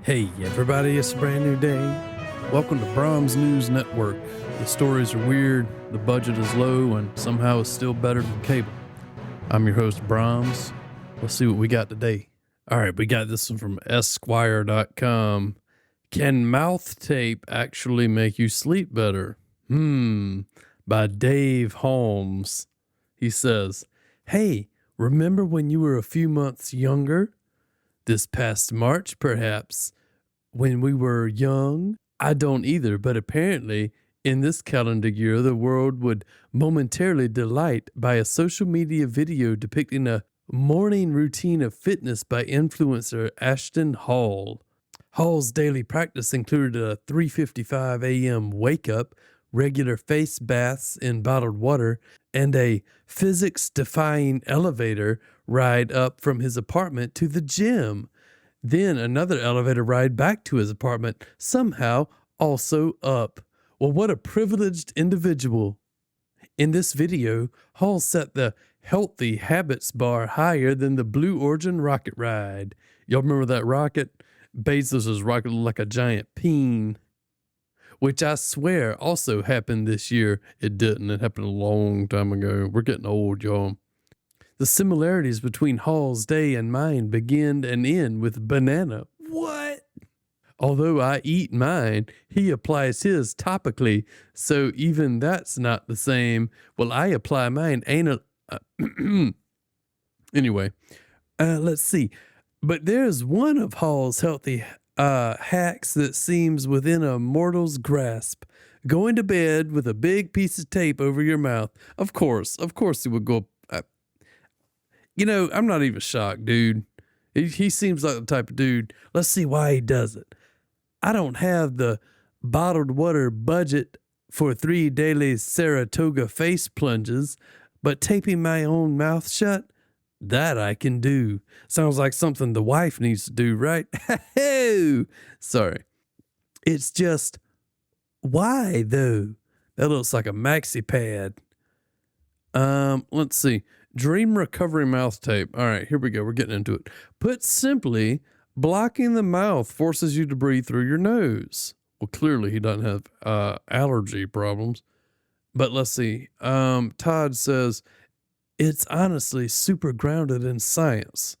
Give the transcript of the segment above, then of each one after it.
Hey everybody, it's a brand new day. Welcome to Brahms News Network. The stories are weird, the budget is low, and somehow it's still better than cable. I'm your host, Brahms. Let's see what we got today. All right, we got this one from Esquire.com. Can mouth tape actually make you sleep better? By Dave Holmes. He says, "Hey, remember when you were a few months younger? This past March, perhaps, when we were young? I don't either, but apparently, in this calendar year, the world would momentarily delight by a social media video depicting a morning routine of fitness by influencer Ashton Hall. Hall's daily practice included a 3:55 a.m. wake up, regular face baths in bottled water, and a physics-defying elevator ride up from his apartment to the gym. Then another elevator ride back to his apartment, somehow also up. Well, what a privileged individual. In this video, Hall set the healthy habits bar higher than the Blue Origin rocket ride. Y'all remember that rocket? Bezos' rocket looked like a giant peen, which I swear also happened this year. It didn't. It happened a long time ago. We're getting old, y'all. The similarities between Hall's day and mine begin and end with banana. What? Although I eat mine, he applies his topically, so even that's not the same. Well, I apply mine anal. Anyway, let's see. But there's one of Hall's healthy hacks that seems within a mortal's grasp. Going to bed with a big piece of tape over your mouth. Of course he would go. I'm not even shocked, dude. He seems like the type of dude. Let's see why he does it. I don't have the bottled water budget for 3 daily Saratoga face plunges, but taping my own mouth shut, that I can do. Sounds like something the wife needs to do, right? Sorry. It's just, why though? That looks like a maxi pad. Let's see. Dream recovery mouth tape. All right, here we go. We're getting into it. Put simply, blocking the mouth forces you to breathe through your nose. Well, clearly he doesn't have allergy problems. But let's see. Todd says, it's honestly super grounded in science.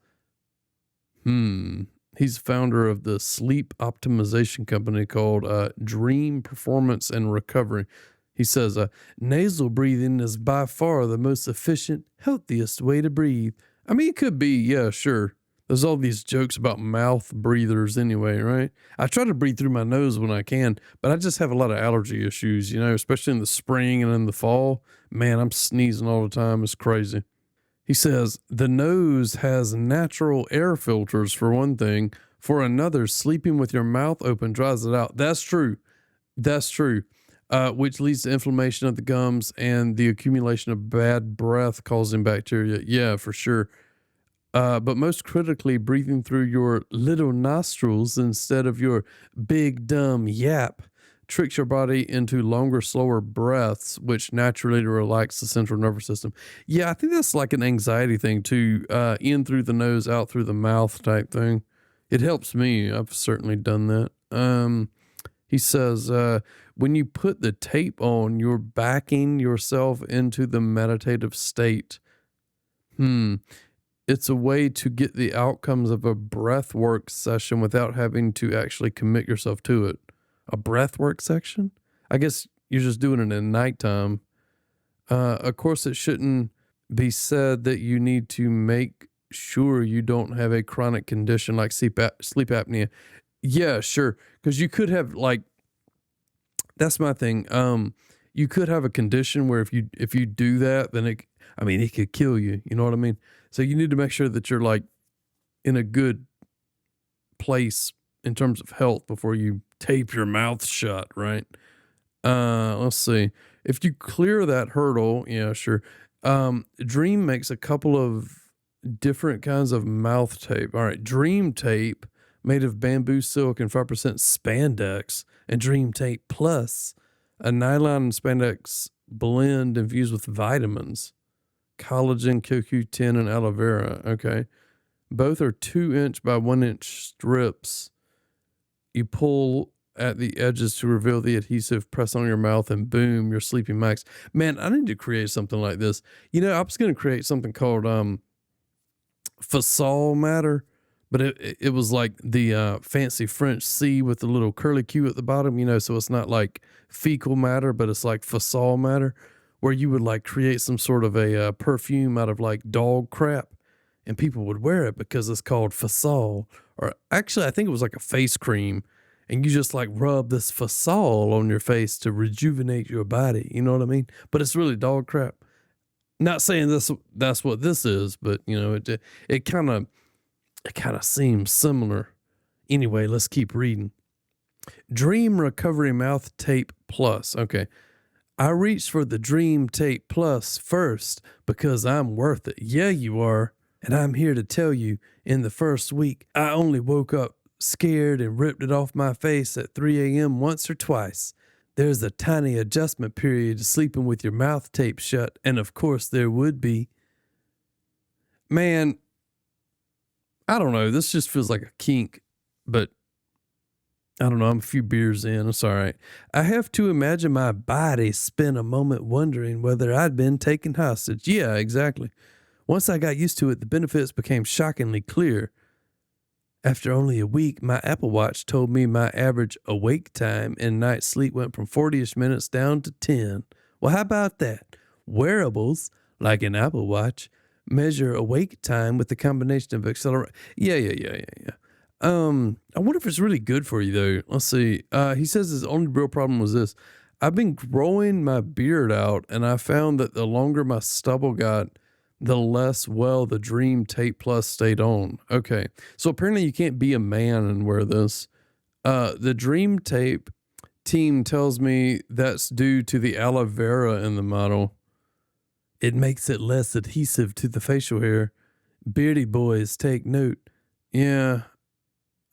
He's founder of the sleep optimization company called Dream Performance and Recovery. He says, nasal breathing is by far the most efficient, healthiest way to breathe. I mean, it could be, yeah, sure. There's all these jokes about mouth breathers anyway, right? I try to breathe through my nose when I can, but I just have a lot of allergy issues, especially in the spring and in the fall. Man, I'm sneezing all the time. It's crazy. He says, the nose has natural air filters for one thing. For another, sleeping with your mouth open dries it out. That's true. Which leads to inflammation of the gums and the accumulation of bad breath causing bacteria. Yeah, for sure. But most critically, breathing through your little nostrils instead of your big dumb yap tricks your body into longer, slower breaths, which naturally relax the central nervous system. Yeah, I think that's like an anxiety thing too. In through the nose, out through the mouth type thing. It helps me. I've certainly done that. He says, when you put the tape on, you're backing yourself into the meditative state. It's a way to get the outcomes of a breath work session without having to actually commit yourself to it. A breath work section? I guess you're just doing it at nighttime. Of course, it shouldn't be said that you need to make sure you don't have a chronic condition like sleep apnea. Yeah, sure. Because you could have that's my thing. You could have a condition where if you do that, then it could kill you. You know what I mean? So you need to make sure that you're in a good place in terms of health before you tape your mouth shut, right? Let's see. If you clear that hurdle, yeah, sure. Dream makes a couple of different kinds of mouth tape. All right, Dream Tape made of bamboo silk and 5% spandex, and Dream Tape Plus, a nylon and spandex blend infused with vitamins, collagen, CoQ10, and aloe vera. Okay. Both are 2-inch by 1-inch strips You pull at the edges to reveal the adhesive, press on your mouth, and boom, you're sleeping max. Man, I need to create something like this. I was going to create something called Fasol matter, but it was like the fancy French C with the little curly Q at the bottom, so it's not like fecal matter, but it's like Fasol matter, where you would like create some sort of a perfume out of like dog crap, and people would wear it because it's called Fasol. Or actually, I think it was like a face cream, and you just like rub this Fasol on your face to rejuvenate your body. You know what I mean? But it's really dog crap. Not saying that's what this is, but it kind of seems similar. Anyway, let's keep reading. Dream Recovery Mouth Tape Plus. Okay. I reached for the Dream Tape Plus first because I'm worth it. Yeah, you are. And I'm here to tell you, in the first week, I only woke up scared and ripped it off my face at 3 a.m. once or twice. There's a tiny adjustment period to sleeping with your mouth taped shut, and of course there would be. Man, I don't know. This just feels like a kink, but I don't know. I'm a few beers in. It's all right. I have to imagine my body spent a moment wondering whether I'd been taken hostage. Yeah, exactly. Once I got used to it, the benefits became shockingly clear. After only a week, my Apple Watch told me my average awake time and night sleep went from 40-ish minutes down to 10. Well, how about that? Wearables, like an Apple Watch, measure awake time with the combination of acceleration. Yeah. I wonder if it's really good for you, though. Let's see. He says his only real problem was this. I've been growing my beard out, and I found that the longer my stubble got, the less well the Dream Tape Plus stayed on. Okay. So apparently you can't be a man and wear this. The Dream Tape team tells me that's due to the aloe vera in the model. It makes it less adhesive to the facial hair. Beardy boys, take note. Yeah.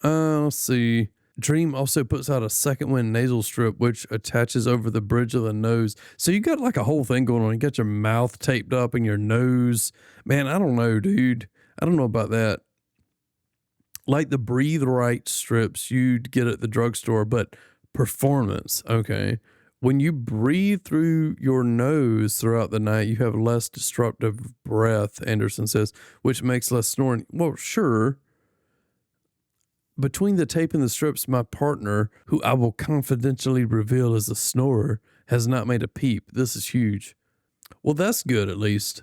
Let's see. Dream also puts out a second wind nasal strip, which attaches over the bridge of the nose. So you got like a whole thing going on. You got your mouth taped up and your nose. Man, I don't know, dude. I don't know about that. Like the Breathe Right strips you'd get at the drugstore, but performance. Okay. When you breathe through your nose throughout the night, you have less disruptive breath, Anderson says, which makes less snoring. Well, sure. Between the tape and the strips, my partner, who I will confidentially reveal is a snorer, has not made a peep. This is huge. Well, that's good, at least.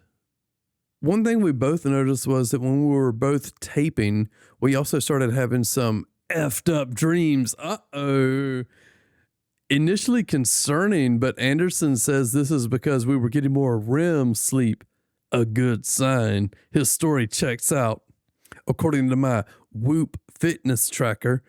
One thing we both noticed was that when we were both taping, we also started having some effed up dreams. Uh-oh. Initially concerning, but Anderson says this is because we were getting more REM sleep. A good sign. His story checks out. According to my Whoop fitness tracker,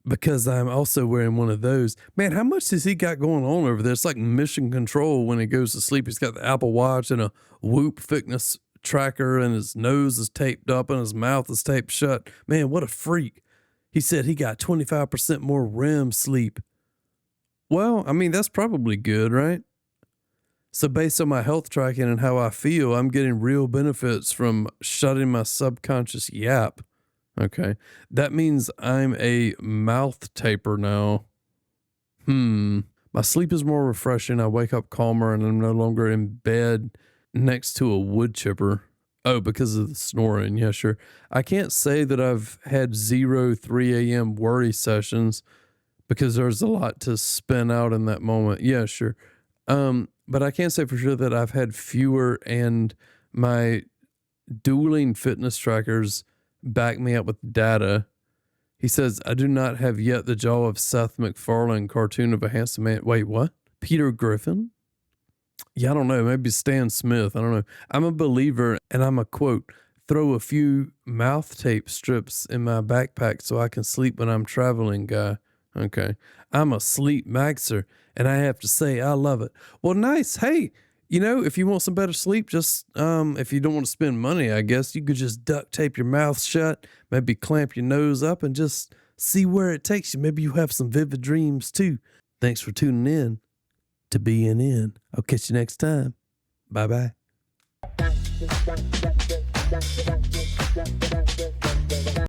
because I'm also wearing one of those. Man, how much has he got going on over there? It's like mission control when he goes to sleep. He's got the Apple Watch and a Whoop fitness tracker, and his nose is taped up and his mouth is taped shut. Man, what a freak. He said he got 25% more REM sleep. Well, I mean, that's probably good, right? So based on my health tracking and how I feel, I'm getting real benefits from shutting my subconscious yap. Okay. That means I'm a mouth taper now. My sleep is more refreshing. I wake up calmer and I'm no longer in bed next to a wood chipper. Oh, because of the snoring. Yeah, sure. I can't say that I've had 3 a.m. worry sessions because there's a lot to spin out in that moment. Yeah, sure. But I can't say for sure that I've had fewer, and my dueling fitness trackers back me up with data. He says, I do not have yet the jaw of Seth MacFarlane, cartoon of a handsome man. Wait, what? Peter Griffin? Yeah, I don't know. Maybe Stan Smith. I don't know. I'm a believer, and I'm a, quote, throw a few mouth tape strips in my backpack so I can sleep when I'm traveling guy. Okay. I'm a sleep maxer, and I have to say, I love it. Well, nice. Hey, if you want some better sleep, just, if you don't want to spend money, I guess you could just duct tape your mouth shut, maybe clamp your nose up and just see where it takes you. Maybe you have some vivid dreams too. Thanks for tuning in to BNN. I'll catch you next time. Bye-bye.